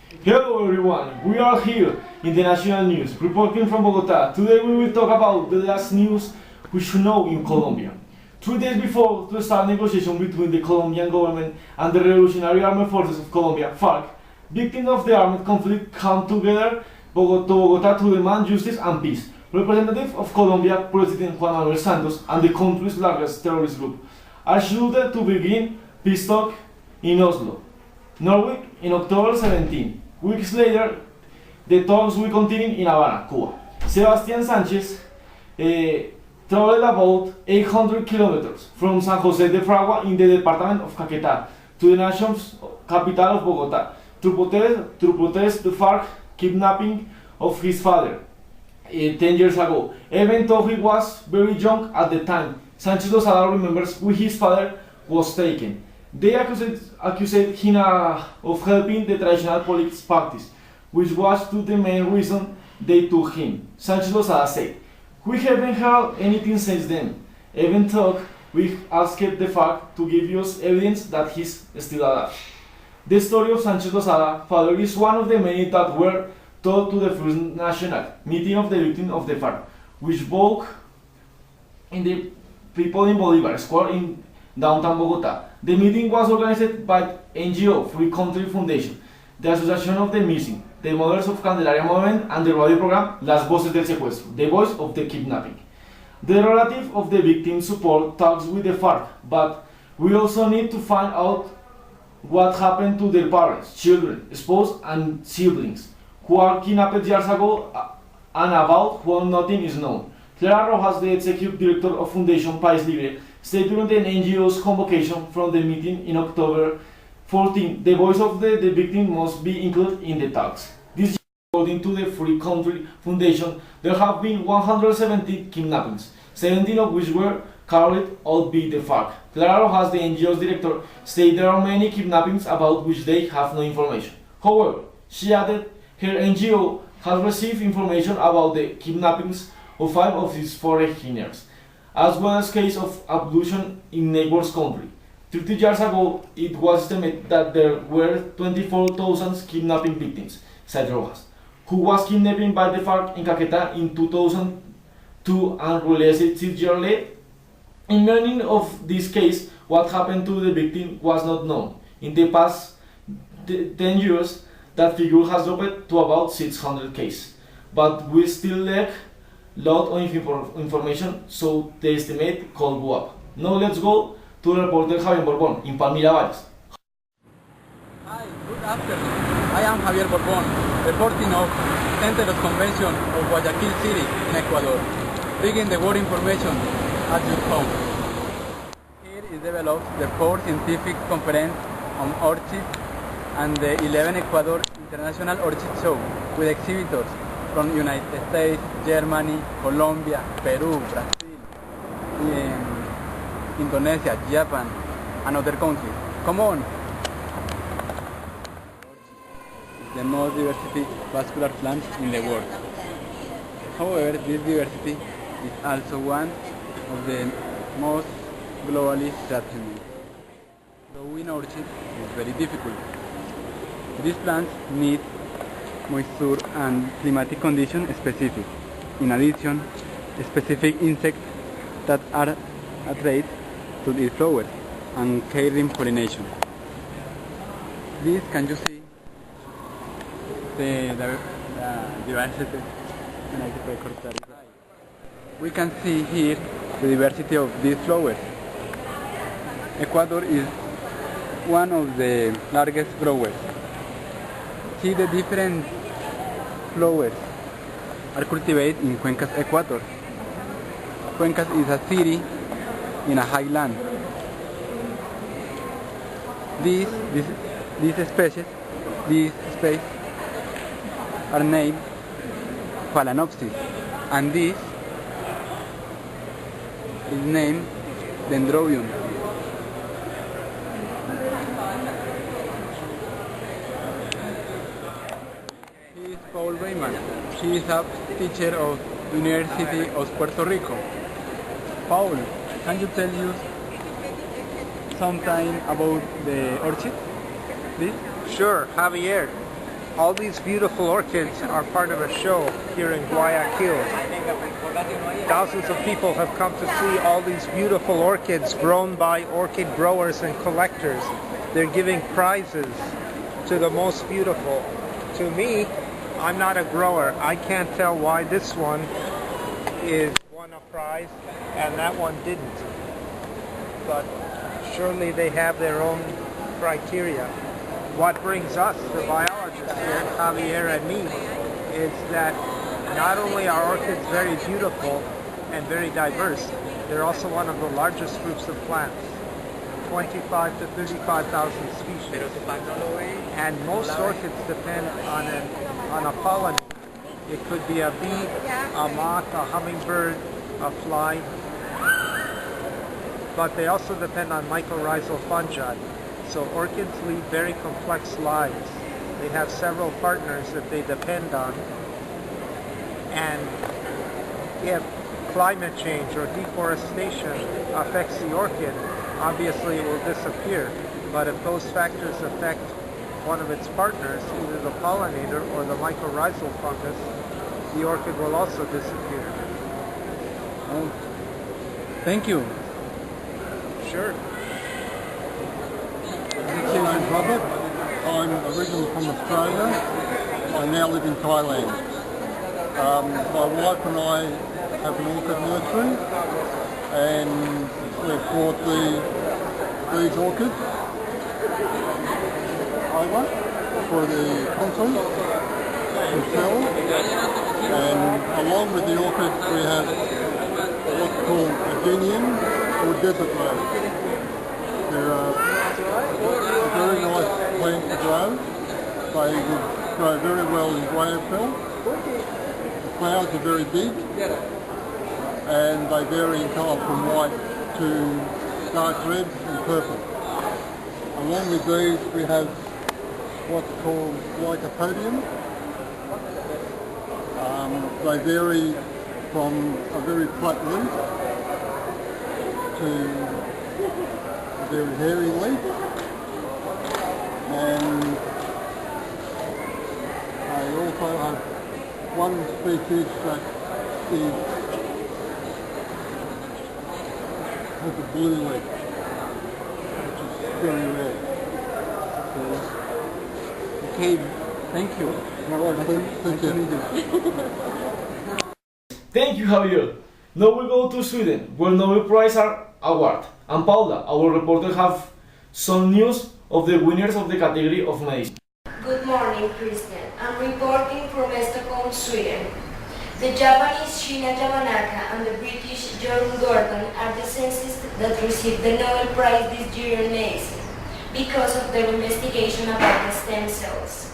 Hello everyone, we are here in the national news, reporting from Bogota. Today we will talk about the last news we should know in Colombia. 3 days before to start negotiation between the Colombian government and the Revolutionary Armed Forces of Colombia, FARC, victims of the armed conflict come together Bogota to demand justice and peace. Representative of Colombia, President Juan Manuel Santos, and the country's largest terrorist group are scheduled to begin peace talk in Oslo, Norway, in October 17. Weeks later, the talks will continue in Havana, Cuba. Sebastián Sánchez traveled about 800 kilometers from San José de Fragua in the department of Caquetá to the nation's capital of Bogota to protest the FARC kidnapping of his father 10 years ago. Even though he was very young at the time, Sanchez Lozada remembers when his father was taken. They accused him of helping the traditional politics practice, which was the main reason they took him. Sanchez Lozada said, "We haven't heard anything since then, even though we asked the FARC to give us evidence that he's still alive." The story of Sanchez Lozada's father is one of the many that were told to the first national meeting of the victims of the FARC, which spoke in the people in Bolivar Square in downtown Bogota. The meeting was organized by NGO Free Country Foundation, the Association of the Missing, the Mothers of Candelaria Movement, and the radio program Las Voces del Secuestro, the voice of the kidnapping. The relative of the victim support talks with the FARC, but we also need to find out what happened to their parents, children, spouse, and siblings, who are kidnapped years ago and about whom nothing is known. Clara Rojas, the executive director of Foundation País Libre, said during the NGO's convocation from the meeting in October 14, the voice of the victim must be included in the talks. This year, according to the Free Country Foundation, there have been 170 kidnappings, 17 of which were carried out by the FARC. Clara Rojas, the NGO's director, said there are many kidnappings about which they have no information. However, she added her NGO has received information about the kidnappings of 5 of its foreigners, as well as cases of abduction in neighbors' country. 30 years ago, it was estimated that there were 24,000 kidnapping victims, said Rojas, who was kidnapped by the FARC in Caquetá in 2002 and released 6 years later. In many of these cases, what happened to the victim was not known. In the past 10 years, that figure has dropped to about 600 cases, but we still lack lot of information, so the estimate could go up. Now let's go to the reporter Javier Borbón in Palmira Valles. Hi, good afternoon. I am Javier Borbón, reporting of Center of Convention of Guayaquil City in Ecuador, bringing the world information at your home. Here is developed the 4th Scientific Conference on Orchids and the 11th Ecuador International Orchid Show with exhibitors from United States, Germany, Colombia, Peru, Brazil, Indonesia, Japan, and other countries. Come on! The most diversity vascular plant in the world. However, this diversity is also one of the most globally threatened. Growing orchid is very difficult. These plants need moisture and climatic conditions specific. In addition, specific insects that are attracted to these flowers and carrying pollination. This can you see the diversity. We can see here the diversity of these flowers. Ecuador is one of the largest growers. See the different flowers are cultivated in Cuencas, Ecuador. Cuencas is a city in a highland. These species are named Phalaenopsis, and this is named Dendrobium. He is Paul Raymond. He is a teacher of University of Puerto Rico. Paul, can you tell us something about the orchid, please? Sure, Javier. All these beautiful orchids are part of a show here in Guayaquil. Thousands of people have come to see all these beautiful orchids grown by orchid growers and collectors. They're giving prizes to the most beautiful. To me, I'm not a grower. I can't tell why this one won a prize and that one didn't. But surely they have their own criteria. What brings us, the biologists here, Javier and me, is that not only are orchids very beautiful and very diverse, they're also one of the largest groups of plants, 25 to 35,000 species. And most orchids depend on a pollinator. It could be a bee, a moth, a hummingbird, a fly, but they also depend on mycorrhizal fungi. So orchids lead very complex lives. They have several partners that they depend on. And if climate change or deforestation affects the orchid, obviously it will disappear. But if those factors affect one of its partners, either the pollinator or the mycorrhizal fungus, the orchid will also disappear. Oh, thank you. Sure. My name's Robert. I'm originally from Australia. I now live in Thailand. My wife and I have an orchid nursery, and we've brought these orchids over for the conference to sell. And along with the orchids, we have what's called Adenium or desert rose. They're a very nice plant to grow. They would grow very well in Guayaquil. The flowers are very big and they vary in colour from white to dark red and purple. Along with these we have what's called Lycopodium. They vary from a very flat leaf to a very hairy leaf, and they also have one species that has a blue leaf, which is very rare. Okay, thank you. Thank you. Thank you, Javier. Now we go to Sweden, where Nobel Prize are awarded. And Paula, our reporter, have some news of the winners of the category of medicine. Good morning, Christian. I'm reporting from Stockholm, Sweden. The Japanese Shinya Yamanaka and the British John Gordon are the scientists that received the Nobel Prize this year in medicine because of their investigation about the stem cells,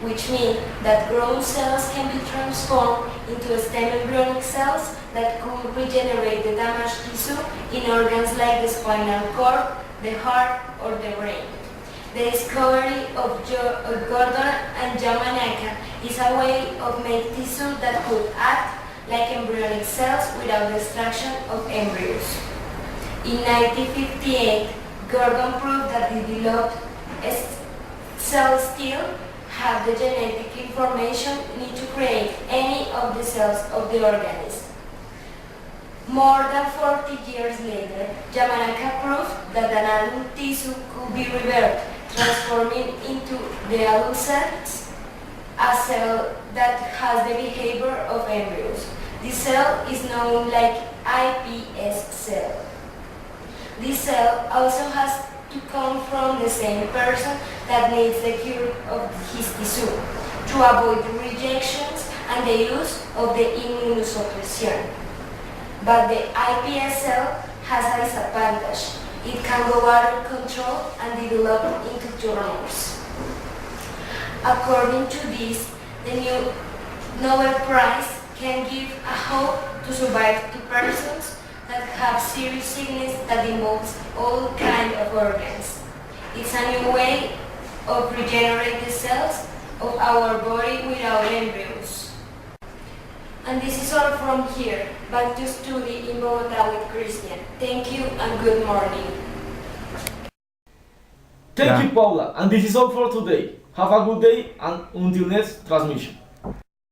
which mean that grown cells can be transformed into stem embryonic cells that could regenerate the damaged tissue in organs like the spinal cord, the heart, or the brain. The discovery of Gordon and Yamanaka is a way of making tissue that could act like embryonic cells without destruction of embryos. In 1958, Gordon proved that the developed cells still have the genetic information needed to create any of the cells of the organism. More than 40 years later, Yamanaka proved that an adult tissue could be reversed, transforming into the adult cells a cell that has the behavior of embryos. This cell is known like iPS cell. This cell also has to come from the same person that needs the cure of his tissue to avoid the rejections and the use of the immunosuppression. But the iPS cell has a disadvantage. It can go out of control and develop into tumors. According to this, the new Nobel Prize can give a hope to survive to persons that have serious sickness that involves all kinds of organs. It's a new way of regenerating the cells of our body without embryos. And this is all from here. Back to study in Bogotá with Christian. Thank you and good morning. Thank you, Paula, and this is all for today. Have a good day and until next transmission.